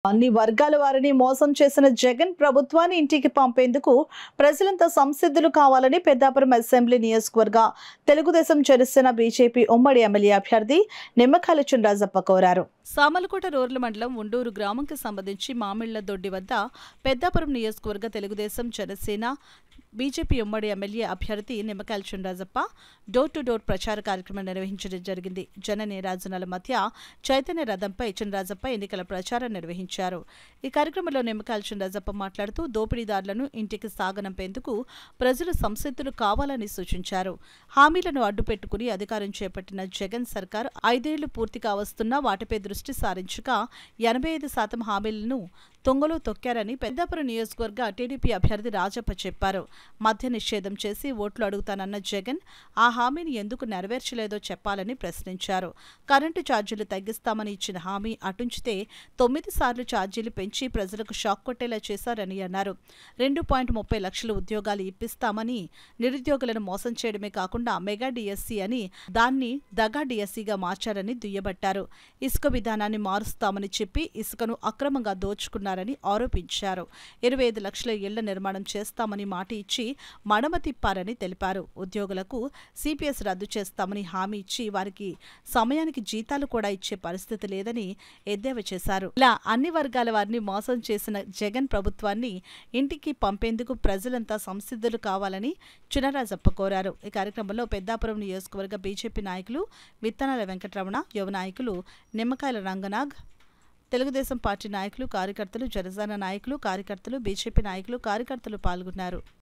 అన్ని వర్గాల వారిని మోసం చేసిన జగన్ ప్రభుత్వాన్ని ఇంటికి పంపేందుకు ప్రజలంతా సంసిద్ధులు కావాలని పెద్దాపురం అసెంబ్లీ నియోజకవర్గ తెలుగుదేశం జనసేన బీజేపీ ఉమ్మడి ఎమ్మెల్యే అభ్యర్థి నిమ్మకాయల చినరాజప్ప కోరారు. సామలకోట రూరల్ మండలం ఉండూరు గ్రామంకి సంబంధించి మామిళ్ల దొడ్డి వద్ద పెద్దాపురం నియోజకవర్గ తెలుగుదేశం జనసేన బీజేపీ ఉమ్మడి ఎమ్మెల్యే అభ్యర్థి Nimmakayala Chinarajappa door to door ప్రచార కార్యక్రమం నిర్వహించడం జరిగింది. జన నీరాజనాల మధ్య చైతన్య రథంపై చినరాజప్ప ఎన్నికల ప్రచారం నిర్వహించారు. ఈ కార్యక్రమంలో నిమ్మకాయల చినరాజప్ప మాట్లాడుతూ దోపిడీదారులను ఇంటికి సాగనంపేందుకు ప్రజలు సంసిద్ధులు కావాలని సూచించారు. హామీలను అడ్డుపెట్టుకుని అధికారం చేపట్టిన జగన్ సర్కార్ 5 ఏళ్లు పూర్తి కావస్తున్నా వాటిపై దృష్టి సారించక 85% హామీలను తొంగలో తొక్కారని పెద్దాపురం నియోజకవర్గ టీడీపీ అభ్యర్థి రాజప్ప చెప్పారు. మద్య నిషేధం చేసి ఓట్లు అడుగుతానన్న జగన్ ఆ హామీని ఎందుకు నెరవేర్చలేదో చెప్పాలని ప్రశ్నించారు. కరెంటు ఛార్జీలు తగ్గిస్తామని ఇచ్చిన హామీ అటుంచితే 9 సార్లు ఛార్జీలు పెంచి ప్రజలకు షాక్ కొట్టేలా చేశారని అన్నారు. 2.30 లక్షల ఉద్యోగాలు ఇప్పిస్తామని నిరుద్యోగులను మోసం చేయడమే కాకుండా మెగా డిఎస్సీ అని దాన్ని దగా డిఎస్సీగా మార్చారని దుయ్యబట్టారు. ఇసుక విధానాన్ని మారుస్తామని చెప్పి ఇసుకను అక్రమంగా దోచుకున్నారని ఆరోపించారు. 25 లక్షల ఇళ్ల నిర్మాణం చేస్తామని మాట ఇచ్చి మడమ తిప్పారని తెలిపారు. ఉద్యోగులకు సిపిఎస్ రద్దు చేస్తామని హామీ ఇచ్చి వారికి సమయానికి జీతాలు కూడా ఇచ్చే పరిస్థితి లేదని ఎద్దేవా చేశారు. ఇలా అన్ని వర్గాల వారిని మోసం చేసిన జగన్ ప్రభుత్వాన్ని ఇంటికి పంపేందుకు ప్రజలంతా సంసిద్ధులు కావాలని చినరాజప్ప కోరారు. ఈ కార్యక్రమంలో పెద్దాపురం నియోజకవర్గ బీజేపీ నాయకులు విత్తనాల వెంకటరమణ, యువ నాయకులు నిమ్మకాయల రంగనాగ్, తెలుగుదేశం పార్టీ నాయకులు, కార్యకర్తలు, జనసేన నాయకులు, కార్యకర్తలు, బీజేపీ నాయకులు, కార్యకర్తలు పాల్గొన్నారు.